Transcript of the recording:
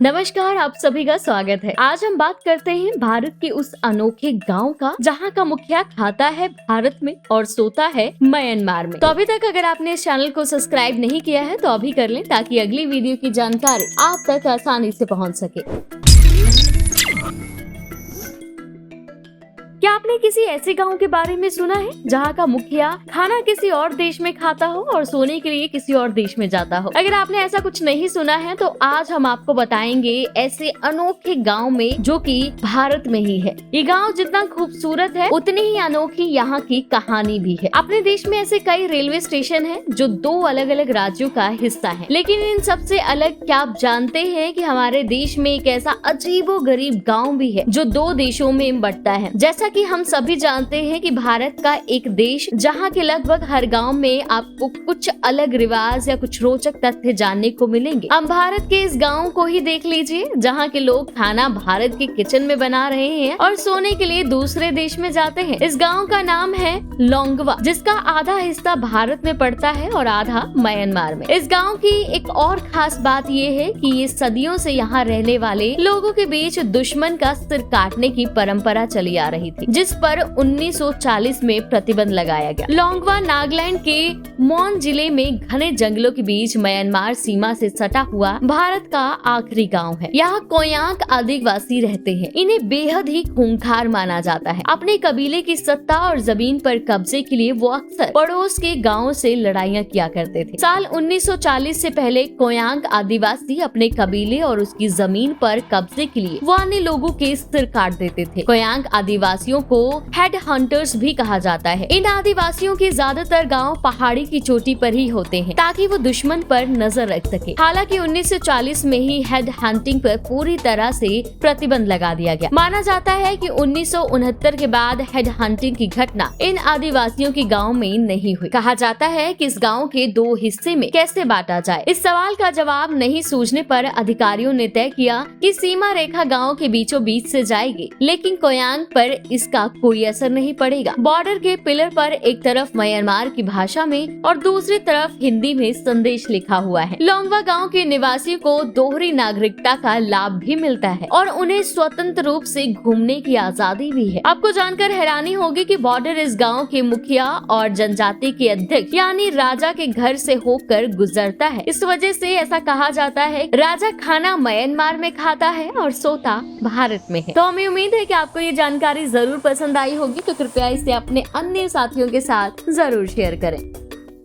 नमस्कार, आप सभी का स्वागत है। आज हम बात करते हैं भारत के उस अनोखे गांव का जहां का मुखिया खाता है भारत में और सोता है म्यांमार में। तो अभी तक अगर आपने इस चैनल को सब्सक्राइब नहीं किया है तो अभी कर लें ताकि अगली वीडियो की जानकारी आप तक आसानी से पहुंच सके। क्या आपने किसी ऐसे गांव के बारे में सुना है जहां का मुखिया खाना किसी और देश में खाता हो और सोने के लिए किसी और देश में जाता हो? अगर आपने ऐसा कुछ नहीं सुना है तो आज हम आपको बताएंगे ऐसे अनोखे गांव में जो कि भारत में ही है। ये गांव जितना खूबसूरत है उतनी ही अनोखी यहाँ की कहानी भी है। अपने देश में ऐसे कई रेलवे स्टेशन है जो दो अलग अलग राज्यों का हिस्सा है, लेकिन इन सबसे अलग क्या आप जानते हैं कि हमारे देश में एक ऐसा अजीबोगरीब गाँव भी है जो दो देशों में बंटता है। जैसा कि हम सभी जानते हैं कि भारत का एक देश जहां के लगभग हर गांव में आपको कुछ अलग रिवाज या कुछ रोचक तथ्य जानने को मिलेंगे। हम भारत के इस गांव को ही देख लीजिए जहां के लोग खाना भारत के किचन में बना रहे हैं और सोने के लिए दूसरे देश में जाते हैं। इस गांव का नाम है लोंगवा, जिसका आधा हिस्सा भारत में पड़ता है और आधा म्यांमार में। इस गाँव की एक और खास बात ये है कि ये सदियों से यहाँ रहने वाले लोगों के बीच दुश्मन का सिर काटने की परंपरा चली आ रही थी, जिस पर 1940 में प्रतिबंध लगाया गया। लोंगवा नागालैंड के मोन जिले में घने जंगलों के बीच म्यांमार सीमा से सटा हुआ भारत का आखिरी गांव है। यहाँ कोयांक आदिवासी रहते हैं। इन्हें बेहद ही खूंखार माना जाता है। अपने कबीले की सत्ता और जमीन पर कब्जे के लिए वो अक्सर पड़ोस के गाँव से लड़ाइयाँ किया करते थे। साल 1940 से पहले कोयांक आदिवासी अपने कबीले और उसकी जमीन पर कब्जे के लिए वो अन्य लोगों के सिर काट देते थे। कोयांक आदिवासियों को हेड हंटर्स भी कहा जाता है। इन आदिवासियों के ज्यादातर गांव पहाड़ी की चोटी पर ही होते हैं ताकि वो दुश्मन पर नजर रख सके। हालांकि 1940 में ही हेड हंटिंग पर पूरी तरह से प्रतिबंध लगा दिया गया। माना जाता है कि 1969 के बाद हेड हंटिंग की घटना इन आदिवासियों के गाँव में नहीं हुई। कहा जाता है कि इस गाँव के दो हिस्से में कैसे बांटा जाए। इस सवाल का जवाब नहीं सूझने पर अधिकारियों ने तय किया कि सीमा रेखा गाँव के बीचों बीच से जाएगी, लेकिन कोयांक पर इसका कोई असर नहीं पड़ेगा। बॉर्डर के पिलर पर एक तरफ म्यांमार की भाषा में और दूसरी तरफ हिंदी में संदेश लिखा हुआ है। लोंगवा गांव के निवासियों को दोहरी नागरिकता का लाभ भी मिलता है और उन्हें स्वतंत्र रूप से घूमने की आजादी भी है। आपको जानकर हैरानी होगी कि बॉर्डर इस गांव के मुखिया और जनजाति के अध्यक्ष यानी राजा के घर से होकर गुजरता है। इस वजह से ऐसा कहा जाता है राजा खाना म्यांमार में खाता है और सोता भारत में है। तो हमें उम्मीद है कि आपको ये जानकारी जरूर पसंद आई होगी, तो कृपया इसे अपने अन्य साथियों के साथ जरूर शेयर करें।